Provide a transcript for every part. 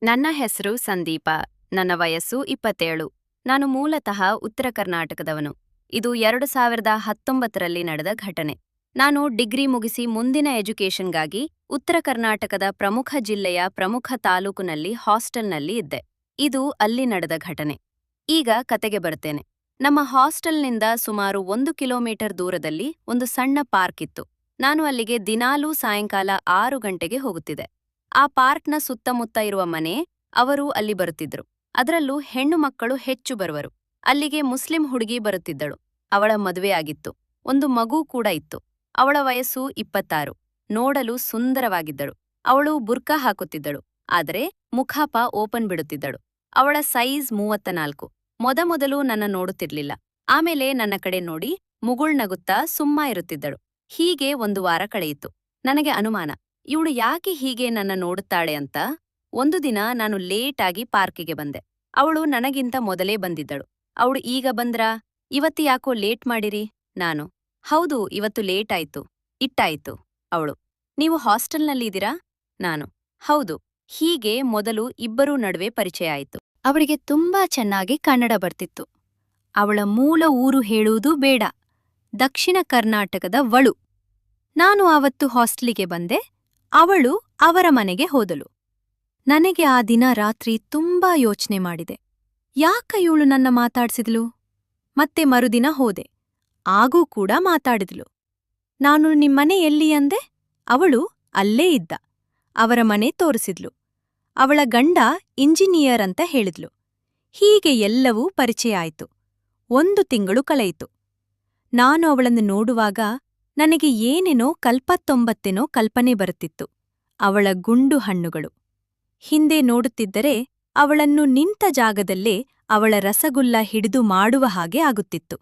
ನನ್ನ ಹೆಸರು ಸಂದೀಪ. ನನ್ನ ವಯಸ್ಸು 27. ನಾನು ಮೂಲತಃ ಉತ್ತರ ಕರ್ನಾಟಕದವನು. ಇದು 2019ರಲ್ಲಿ ನಡೆದ ಘಟನೆ. ನಾನು ಡಿಗ್ರಿ ಮುಗಿಸಿ ಮುಂದಿನ ಎಜುಕೇಷನ್ಗಾಗಿ ಉತ್ತರ ಕರ್ನಾಟಕದ ಪ್ರಮುಖ ಜಿಲ್ಲೆಯ ಪ್ರಮುಖ ತಾಲೂಕಿನಲ್ಲಿ ಹಾಸ್ಟೆಲ್ನಲ್ಲಿ ಇದ್ದೆ. ಇದು ಅಲ್ಲಿ ನಡೆದ ಘಟನೆ. ಈಗ ಕತೆಗೆ ಬರುತ್ತೇನೆ. ನಮ್ಮ ಹಾಸ್ಟೆಲ್ನಿಂದ ಸುಮಾರು 1 ಕಿಲೋಮೀಟರ್ ದೂರದಲ್ಲಿ ಒಂದು ಸಣ್ಣ ಪಾರ್ಕ್ ಇತ್ತು. ನಾನು ಅಲ್ಲಿಗೆ ದಿನಾಲೂ ಸಾಯಂಕಾಲ 6 ಗಂಟೆಗೆ ಹೋಗುತ್ತಿದ್ದೆ. ಆ ಪಾರ್ಕ್ನ ಸುತ್ತಮುತ್ತ ಇರುವ ಮನೆ ಅವರು ಅಲ್ಲಿ ಬರುತ್ತಿದ್ರು. ಅದರಲ್ಲೂ ಹೆಣ್ಣು ಮಕ್ಕಳು ಹೆಚ್ಚು ಬರುವರು. ಅಲ್ಲಿಗೆ ಮುಸ್ಲಿಂ ಹುಡುಗಿ ಬರುತ್ತಿದ್ದಳು. ಅವಳ ಮದುವೆಯಾಗಿತ್ತು. ಒಂದು ಮಗು ಕೂಡ ಇತ್ತು. ಅವಳ ವಯಸ್ಸು 26. ನೋಡಲು ಸುಂದರವಾಗಿದ್ದಳು. ಅವಳು ಬುರ್ಕಾ ಹಾಕುತ್ತಿದ್ದಳು. ಆದರೆ ಮುಖಾಪ ಓಪನ್ ಬಿಡುತ್ತಿದ್ದಳು. ಅವಳ ಸೈಜ್ 34. ಮೊದಮೊದಲು ನನ್ನ ನೋಡುತ್ತಿರ್ಲಿಲ್ಲ. ಆಮೇಲೆ ನನ್ನ ಕಡೆ ನೋಡಿ ಮುಗುಳ್ನಗುತ್ತಾ ಸುಮ್ಮ ಇರುತ್ತಿದ್ದಳು. ಹೀಗೆ 1 ವಾರ ಕಳೆಯಿತು. ನನಗೆ ಅನುಮಾನ, ಇವಳು ಯಾಕೆ ಹೀಗೆ ನನ್ನ ನೋಡುತ್ತಾಳೆ ಅಂತ. ಒಂದು ದಿನ ನಾನು ಲೇಟಾಗಿ ಪಾರ್ಕಿಗೆ ಬಂದೆ. ಅವಳು ನನಗಿಂತ ಮೊದಲೇ ಬಂದಿದ್ದಳು. ಅವಳು ಈಗ ಬಂದ್ರಾ? ಇವತ್ತು ಯಾಕೋ ಲೇಟ್ ಮಾಡಿರಿ? ನಾನು, ಹೌದು, ಇವತ್ತು ಲೇಟ್ ಆಯ್ತು. ಇಟ್ಟಾಯ್ತು. ಅವಳು, ನೀವು ಹಾಸ್ಟೆಲ್ನಲ್ಲಿದ್ದೀರಾ? ನಾನು, ಹೌದು. ಹೀಗೆ ಮೊದಲು ಇಬ್ಬರೂ ನಡುವೆ ಪರಿಚಯ ಆಯಿತು. ಅವಳಿಗೆ ತುಂಬಾ ಚೆನ್ನಾಗಿ ಕನ್ನಡ ಬರ್ತಿತ್ತು. ಅವಳ ಮೂಲ ಊರು ಹೇಳುವುದೂ ಬೇಡ, ದಕ್ಷಿಣ ಕರ್ನಾಟಕದ ವಳು. ನಾನು ಆವತ್ತು ಹಾಸ್ಟೆಲಿಗೆ ಬಂದೆ. ಅವಳು ಅವರ ಮನೆಗೆ ಹೋದಳು. ನನಗೆ ಆ ದಿನ ರಾತ್ರಿ ತುಂಬಾ ಯೋಚನೆ ಮಾಡಿದೆ. ಯಾಕ ಇವಳು ನನ್ನ ಮಾತಾಡ್ಸಿದ್ಲು? ಮತ್ತೆ ಮರುದಿನ ಹೋದೆ. ಆಗೂ ಕೂಡ ಮಾತಾಡಿದ್ಲು. ನಾನು ನಿಮ್ಮನೆ ಎಲ್ಲಿ ಅಂದೆ? ಅವಳು ಅಲ್ಲೇ ಇದ್ದ. ಅವರ ಮನೆ ತೋರಿಸಿದ್ಲು. ಅವಳ ಗಂಡ ಇಂಜಿನಿಯರ್ ಅಂತ ಹೇಳಿದ್ಲು. ಹೀಗೆ ಎಲ್ಲವೂ ಪರಿಚಯ ಆಯ್ತು. 1 ತಿಂಗಳು ಕಳೆಯಿತು. ನಾನು ಅವಳನ್ನು ನೋಡುವಾಗ ನನಗೆ ಏನೇನೋ ಕಲ್ಪತ್ತೊಂಬತ್ತೇನೋ ಕಲ್ಪನೆ ಬರುತ್ತಿತ್ತು. ಅವಳ ಗುಂಡು ಹಣ್ಣುಗಳು. ಹಿಂದೆ ನೋಡುತ್ತಿದ್ದರೆ ಅವಳನ್ನು ನಿಂತ ಜಾಗದಲ್ಲೇ ಅವಳ ರಸಗುಲ್ಲ ಹಿಡಿದು ಮಾಡುವ ಹಾಗೆ ಆಗುತ್ತಿತ್ತು.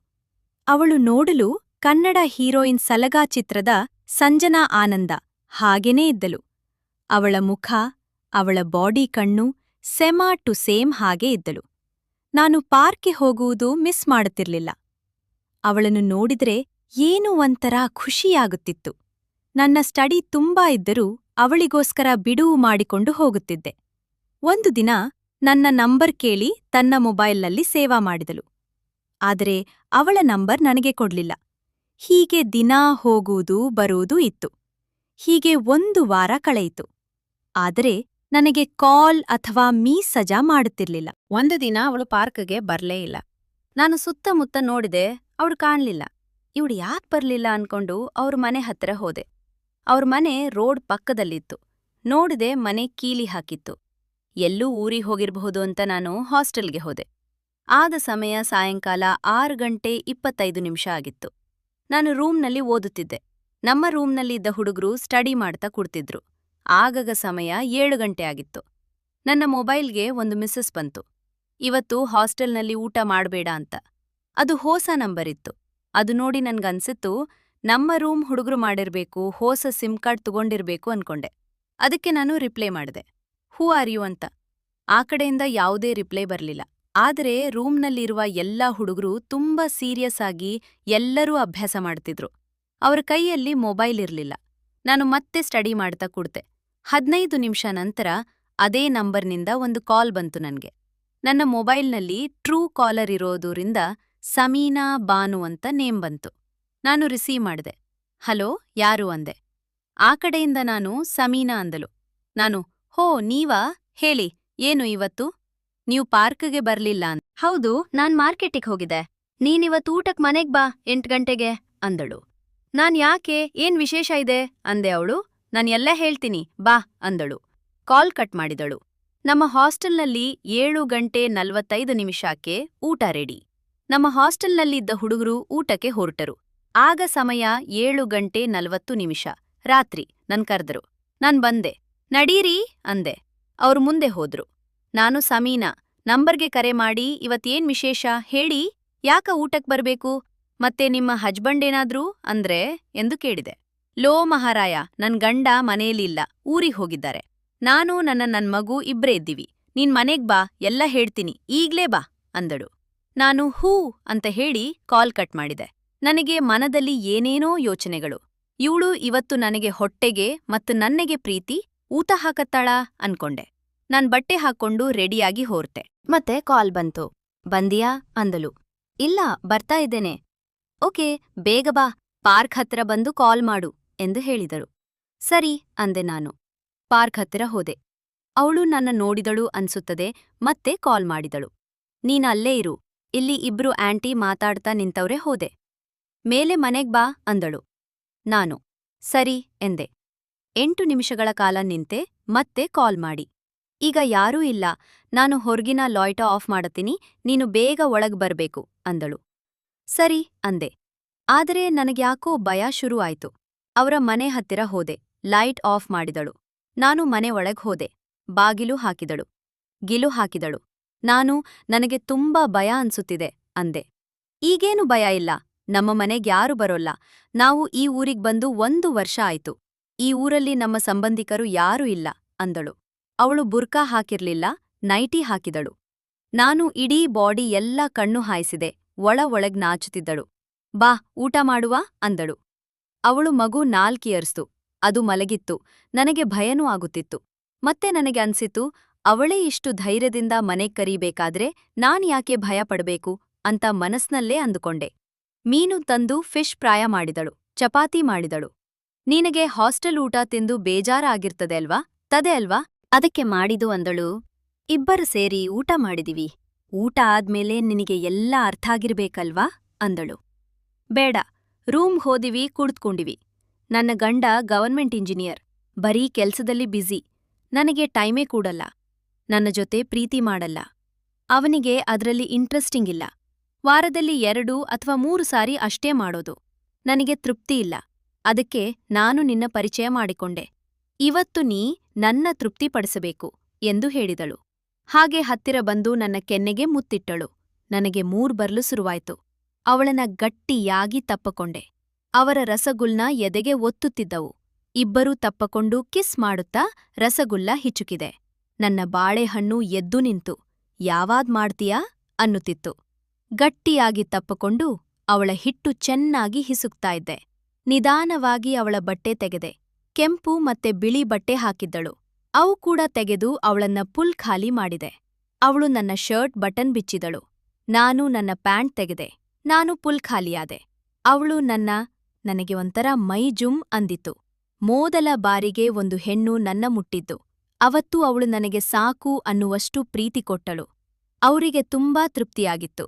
ಅವಳು ನೋಡಲು ಕನ್ನಡ ಹೀರೋಯಿನ್ ಸಲಗಾ ಚಿತ್ರದ ಸಂಜನಾ ಆನಂದ ಹಾಗೇನೇ ಇದ್ದಳು. ಅವಳ ಮುಖ, ಅವಳ ಬಾಡಿ ಕಣ್ಣು ಸೆಮಾ ಟು ಸೇಮ್ ಹಾಗೆ ಇದ್ದಳು. ನಾನು ಪಾರ್ಕ್ಗೆ ಹೋಗುವುದು ಮಿಸ್ ಮಾಡುತ್ತಿರ್ಲಿಲ್ಲ. ಅವಳನ್ನು ನೋಡಿದ್ರೆ ಏನೋ ಒಂಥರ ಖುಷಿಯಾಗುತ್ತಿತ್ತು. ನನ್ನ ಸ್ಟಡಿ ತುಂಬಾ ಇದ್ದರೂ ಅವಳಿಗೋಸ್ಕರ ಬಿಡುವು ಮಾಡಿಕೊಂಡು ಹೋಗುತ್ತಿದ್ದೆ. ಒಂದು ದಿನ ನನ್ನ ನಂಬರ್ ಕೇಳಿ ತನ್ನ ಮೊಬೈಲ್ನಲ್ಲಿ ಸೇವಾ ಮಾಡಿದಳು. ಆದರೆ ಅವಳ ನಂಬರ್ ನನಗೆ ಕೊಡ್ಲಿಲ್ಲ. ಹೀಗೆ ದಿನಾ ಹೋಗುವುದೂ ಬರುವುದೂ ಇತ್ತು. ಹೀಗೆ 1 ವಾರ ಕಳೆಯಿತು. ಆದರೆ ನನಗೆ ಕಾಲ್ ಅಥವಾ ಮೀಸಜಾ ಮಾಡುತ್ತಿರ್ಲಿಲ್ಲ. ಒಂದು ದಿನ ಅವಳು ಪಾರ್ಕ್ಗೆ ಬರ್ಲೇ ಇಲ್ಲ. ನಾನು ಸುತ್ತಮುತ್ತ ನೋಡಿದೆ, ಅವಳು ಕಾಣ್ಲಿಲ್ಲ. ಇವಳು ಯಾಕೆ ಬರ್ಲಿಲ್ಲ ಅನ್ಕೊಂಡು ಅವ್ರ ಮನೆ ಹತ್ರ ಹೋದೆ. ಅವ್ರ ಮನೆ ರೋಡ್ ಪಕ್ಕದಲ್ಲಿತ್ತು. ನೋಡಿದೆ, ಮನೆ ಕೀಲಿ ಹಾಕಿತ್ತು. ಎಲ್ಲೂ ಊರಿಗೆ ಹೋಗಿರಬಹುದು ಅಂತ ನಾನು ಹಾಸ್ಟೆಲ್ಗೆ ಹೋದೆ. ಆದ ಸಮಯ ಸಾಯಂಕಾಲ 6 ಗಂಟೆ 25 ನಿಮಿಷ ಆಗಿತ್ತು. ನಾನು ರೂಮ್ನಲ್ಲಿ ಓದುತ್ತಿದ್ದೆ. ನಮ್ಮ ರೂಮ್ನಲ್ಲಿ ಇದ್ದ ಹುಡುಗರು ಸ್ಟಡಿ ಮಾಡ್ತಾ ಕೂಡ್ತಿದ್ರು. ಆಗಾಗ ಸಮಯ 7 ಗಂಟೆ ಆಗಿತ್ತು. ನನ್ನ ಮೊಬೈಲ್ಗೆ ಒಂದು ಮೆಸೇಜ್ ಬಂತು. ಇವತ್ತು ಹಾಸ್ಟೆಲ್ನಲ್ಲಿ ಊಟ ಮಾಡಬೇಡ ಅಂತ. ಅದು ಹೊಸ ನಂಬರ್ ಇತ್ತು. ಅದು ನೋಡಿ ನನ್ಗನ್ಸಿತ್ತು, ನಮ್ಮ ರೂಮ್ ಹುಡುಗರು ಮಾಡಿರ್ಬೇಕು, ಹೊಸ ಸಿಮ್ ಕಾರ್ಡ್ ತಗೊಂಡಿರ್ಬೇಕು ಅನ್ಕೊಂಡೆ. ಅದಕ್ಕೆ ನಾನು ರಿಪ್ಲೈ ಮಾಡಿದೆ, ಹೂ ಆರ್ ಯು ಅಂತ. ಆ ಕಡೆಯಿಂದ ಯಾವುದೇ ರಿಪ್ಲೈ ಬರ್ಲಿಲ್ಲ. ಆದರೆ ರೂಮ್ನಲ್ಲಿರುವ ಎಲ್ಲಾ ಹುಡುಗರು ತುಂಬಾ ಸೀರಿಯಸ್ ಆಗಿ ಎಲ್ಲರೂ ಅಭ್ಯಾಸ ಮಾಡ್ತಿದ್ರು. ಅವರ ಕೈಯಲ್ಲಿ ಮೊಬೈಲ್ ಇರ್ಲಿಲ್ಲ. ನಾನು ಮತ್ತೆ ಸ್ಟಡಿ ಮಾಡ್ತಾ ಕೂಡ್ತೆ. 15 ನಿಮಿಷ ನಂತರ ಅದೇ ನಂಬರ್ನಿಂದ ಒಂದು ಕಾಲ್ ಬಂತು ನನ್ಗೆ. ನನ್ನ ಮೊಬೈಲ್ನಲ್ಲಿ ಟ್ರೂ ಕಾಲರ್ ಇರೋದ್ರಿಂದ ಸಮೀನಾ ಬಾನು ಅಂತ ನೇಮ್ ಬಂತು. ನಾನು ರಿಸೀವ್ ಮಾಡಿದೆ. ಹಲೋ, ಯಾರು ಅಂದೆ. ಆ ಕಡೆಯಿಂದ ನಾನು ಸಮೀನಾ ಅಂದಳು. ನಾನು, ಹೋ ನೀವಾ, ಹೇಳಿ, ಏನು ಇವತ್ತು? ನೀವು ಪಾರ್ಕ್ಗೆ ಬರ್ಲಿಲ್ಲ ಅಂತ. ಹೌದು, ನಾನ್ ಮಾರ್ಕೆಟಿಗೆ ಹೋಗಿದ್ದೆ. ನೀನಿವತ್ತು ಊಟಕ್ ಮನೆಗ್ ಬಾ 8 ಗಂಟೆಗೆ ಅಂದಳು. ನಾನ್ ಯಾಕೆ, ಏನ್ ವಿಶೇಷ ಇದೆ ಅಂದೆ. ಅವಳು, ನಾನ್ ಎಲ್ಲ ಹೇಳ್ತೀನಿ ಬಾ ಅಂದಳು. ಕಾಲ್ ಕಟ್ ಮಾಡಿದಳು. ನಮ್ಮ ಹಾಸ್ಟೆಲ್ನಲ್ಲಿ 7 ಗಂಟೆ 45 ನಿಮಿಷಕ್ಕೆ ಊಟ ರೆಡಿ. ನಮ್ಮ ಹಾಸ್ಟೆಲ್ನಲ್ಲಿದ್ದ ಹುಡುಗರು ಊಟಕ್ಕೆ ಹೊರಟರು. ಆಗ ಸಮಯ 7 ಗಂಟೆ 40 ನಿಮಿಷ ರಾತ್ರಿ. ನನ್ ಕರೆದರು. ನಾನ್ ಬಂದೆ. ನಡೀರಿ ಅಂದೆ. ಅವ್ರು ಮುಂದೆ ಹೋದ್ರು. ನಾನು, ಸಮೀನಾ, ನಂಬರ್ಗೆ ಕರೆ ಮಾಡಿ ಇವತ್ತೇನ್ ವಿಶೇಷ ಹೇಳಿ, ಯಾಕ ಊಟಕ್ ಬರ್ಬೇಕು, ಮತ್ತೆ ನಿಮ್ಮ ಹಜ್ಬಂಡೇನಾದ್ರೂ ಅಂದ್ರೆ ಎಂದು ಕೇಳಿದೆ. ಲೋ ಮಹಾರಾಯ, ನನ್ ಗಂಡ ಮನೆಯಲ್ಲಿಲ್ಲ, ಊರಿಗ್ ಹೋಗಿದ್ದಾರೆ. ನಾನು ನನ್ ಮಗು ಇಬ್ರೇ ಇದ್ದೀವಿ. ನೀನ್ ಮನೆಗ್ ಬಾ, ಎಲ್ಲ ಹೇಳ್ತೀನಿ, ಈಗ್ಲೇ ಬಾ ಅಂದಳು. ನಾನು ಹೂ ಅಂತ ಹೇಳಿ ಕಾಲ್ ಕಟ್ ಮಾಡಿದೆ. ನನಗೆ ಮನದಲ್ಲಿ ಏನೇನೋ ಯೋಚನೆಗಳು. ಇವಳು ಇವತ್ತು ನನಗೆ ಹೊಟ್ಟೆಗೆ ಮತ್ತು ನನ್ನೆಗೆ ಪ್ರೀತಿ ಊಟ ಹಾಕತ್ತಾಳಾ ಅನ್ಕೊಂಡೆ. ನಾನ್ ಬಟ್ಟೆ ಹಾಕ್ಕೊಂಡು ರೆಡಿಯಾಗಿ ಹೋರ್ತೆ. ಮತ್ತೆ ಕಾಲ್ ಬಂತು. ಬಂದಿಯಾ ಅಂದಳು. ಇಲ್ಲ, ಬರ್ತಾ ಇದ್ದೇನೆ. ಓಕೆ, ಬೇಗ ಬಾ, ಪಾರ್ಕ್ ಹತ್ರ ಬಂದು ಕಾಲ್ ಮಾಡು ಎಂದು ಹೇಳಿದಳು. ಸರಿ ಅಂದೆ ನಾನು. ಪಾರ್ಕ್ ಹತ್ತಿರ ಹೋದೆ. ಅವಳು ನನ್ನ ನೋಡಿದಳು ಅನ್ಸುತ್ತದೆ, ಮತ್ತೆ ಕಾಲ್ ಮಾಡಿದಳು. ನೀನಲ್ಲೇ ಇರು, ಇಲ್ಲಿ ಇಬ್ರು ಆಂಟಿ ಮಾತಾಡ್ತಾ ನಿಂತವ್ರೆ. ಹೋದೆ. ಮೇಲೆ ಮನೆಗ್ ಬಾ ಅಂದಳು. ನಾನು ಸರಿ ಎಂದೆ. 8 ನಿಮಿಷಗಳ ಕಾಲ ನಿಂತೆ, ಮತ್ತೆ ಕಾಲ್ ಮಾಡಿ. ಈಗ ಯಾರೂ ಇಲ್ಲ, ನಾನು ಹೊರ್ಗಿನ ಲಾಯ್ಟ ಆಫ್ ಮಾಡತೀನಿ, ನೀನು ಬೇಗ ಒಳಗ್ ಬರ್ಬೇಕು ಅಂದಳು. ಸರಿ ಅಂದೆ. ಆದರೆ ನನಗ್ಯಾಕೋ ಭಯ ಶುರು ಆಯ್ತು. ಅವರ ಮನೆ ಹತ್ತಿರ ಹೋದೆ. ಲೈಟ್ ಆಫ್ ಮಾಡಿದಳು. ನಾನು ಮನೆ ಒಳಗ್ ಹೋದೆ. ಬಾಗಿಲು ಹಾಕಿದಳು. ಗಿಲು ಹಾಕಿದಳು. ನನಗೆ ತುಂಬಾ ಭಯ ಅನ್ಸುತ್ತಿದೆ ಅಂದೆ. ಈಗೇನು ಭಯ ಇಲ್ಲ, ನಮ್ಮ ಮನೆಗ್ಯಾರು ಬರೋಲ್ಲ. ನಾವು ಈ ಊರಿಗ್ ಬಂದು 1 ವರ್ಷ ಆಯ್ತು. ಈ ಊರಲ್ಲಿ ನಮ್ಮ ಸಂಬಂಧಿಕರು ಯಾರೂ ಇಲ್ಲ ಅಂದಳು. ಅವಳು ಬುರ್ಕಾ ಹಾಕಿರ್ಲಿಲ್ಲ, ನೈಟಿ ಹಾಕಿದಳು. ನಾನು ಇಡೀ ಬಾಡಿ ಎಲ್ಲ ಕಣ್ಣು ಹಾಯಿಸಿದೆ. ಒಳಗ್ ನಾಚುತ್ತಿದ್ದಳು. ಬಾ, ಊಟ ಮಾಡುವ ಅಂದಳು. ಅವಳು ಮಗು 4 ಇಯರ್ಸ್ತು. ಅದು ಮಲಗಿತ್ತು. ನನಗೆ ಭಯನೂ ಆಗುತ್ತಿತ್ತು. ಮತ್ತೆ ನನಗೆ ಅನ್ಸಿತು, ಅವಳೇ ಇಷ್ಟು ಧೈರ್ಯದಿಂದ ಮನೆಗ್ ಕರೀಬೇಕಾದ್ರೆ ನಾನ್ ಯಾಕೆ ಭಯ ಪಡ್ಬೇಕು ಅಂತ ಮನಸ್ನಲ್ಲೇ ಅಂದುಕೊಂಡೆ. ಮೀನು ತಂದು ಫಿಶ್ ಫ್ರಾಯ ಮಾಡಿದಳು. ಚಪಾತಿ ಮಾಡಿದಳು. ನಿನಗೆ ಹಾಸ್ಟೆಲ್ ಊಟ ತಿಂದು ಬೇಜಾರಾಗಿರ್ತದೆ ಅಲ್ವಾ? ತದೆ ಅಲ್ವಾ? ಅದಕ್ಕೆ ಮಾಡಿದು ಅಂದಳು. ಇಬ್ಬರು ಸೇರಿ ಊಟ ಮಾಡಿದಿವಿ. ಊಟ ಆದ್ಮೇಲೆ ನಿನಗೆ ಎಲ್ಲ ಅರ್ಥಾಗಿರ್ಬೇಕಲ್ವಾ ಅಂದಳು. ಬೇಡ, ರೂಮ್ ಹೋದಿವಿ, ಕುಳಿತ್ಕೊಂಡಿವಿ. ನನ್ನ ಗಂಡ ಗವರ್ಮೆಂಟ್ ಇಂಜಿನಿಯರ್, ಬರೀ ಕೆಲ್ಸದಲ್ಲಿ ಬ್ಯುಸಿ. ನನಗೆ ಟೈಮೇ ಕೂಡಲ್ಲ. ನನ್ನ ಜೊತೆ ಪ್ರೀತಿ ಮಾಡಲ್ಲ. ಅವನಿಗೆ ಅದ್ರಲ್ಲಿ ಇಂಟ್ರೆಸ್ಟಿಂಗ್ ಇಲ್ಲ. ವಾರದಲ್ಲಿ 2 ಅಥವಾ 3 ಸಾರಿ ಅಷ್ಟೇ ಮಾಡೋದು. ನನಗೆ ತೃಪ್ತಿಯಿಲ್ಲ. ಅದಕ್ಕೆ ನಾನು ನಿನ್ನ ಪರಿಚಯ ಮಾಡಿಕೊಂಡೆ. ಇವತ್ತು ನೀ ನನ್ನ ತೃಪ್ತಿಪಡಿಸಬೇಕು ಎಂದು ಹೇಳಿದಳು. ಹಾಗೆ ಹತ್ತಿರ ಬಂದು ನನ್ನ ಕೆನ್ನೆಗೆ ಮುತ್ತಿಟ್ಟಳು. ನನಗೆ ಮೂರ್ ಬರ್ಲು ಶುರುವಾಯ್ತು. ಅವಳನ್ನ ಗಟ್ಟಿಯಾಗಿ ತಪ್ಪಕೊಂಡೆ. ಅವರ ರಸಗುಲ್ನ ಎದೆಗೆ ಒತ್ತುತ್ತಿದ್ದವು. ಇಬ್ಬರೂ ತಪ್ಪಕೊಂಡು ಕಿಸ್ ಮಾಡುತ್ತಾ ರಸಗುಲ್ಲ ಹಿಚುಕಿದೆ. ನನ್ನ ಬಾಳೆಹಣ್ಣು ಎದ್ದು ನಿಂತು, ಯಾವಾಗ್ ಮಾಡ್ತೀಯಾ ಅನ್ನುತ್ತಿತ್ತು. ಗಟ್ಟಿಯಾಗಿ ತಪ್ಪಕೊಂಡು ಅವಳ ಹಿಟ್ಟು ಚೆನ್ನಾಗಿ ಹಿಸುಕ್ತಾ ಇದ್ದೆ. ನಿಧಾನವಾಗಿ ಅವಳ ಬಟ್ಟೆ ತೆಗೆದೆ. ಕೆಂಪು ಮತ್ತೆ ಬಿಳಿ ಬಟ್ಟೆ ಹಾಕಿದ್ದಳು. ಅವು ಕೂಡ ತೆಗೆದು ಅವಳನ್ನ ಫುಲ್ ಖಾಲಿ ಮಾಡಿದೆ. ಅವಳು ನನ್ನ ಶರ್ಟ್ ಬಟನ್ ಬಿಚ್ಚಿದಳು. ನಾನು ನನ್ನ ಪ್ಯಾಂಟ್ ತೆಗೆದೆ. ನಾನು ಫುಲ್ ಖಾಲಿಯಾದೆ. ಅವಳು ನನಗೆ ಒಂಥರ ಮೈ ಜುಮ್ ಅಂದಿತು. ಮೊದಲ ಬಾರಿಗೆ ಒಂದು ಹೆಣ್ಣು ನನ್ನ ಮುಟ್ಟಿದ್ದು. ಅವತ್ತು ಅವಳು ನನಗೆ ಸಾಕು ಅನ್ನುವಷ್ಟು ಪ್ರೀತಿ ಕೊಟ್ಟಳು. ಅವರಿಗೆ ತುಂಬಾ ತೃಪ್ತಿಯಾಗಿತ್ತು.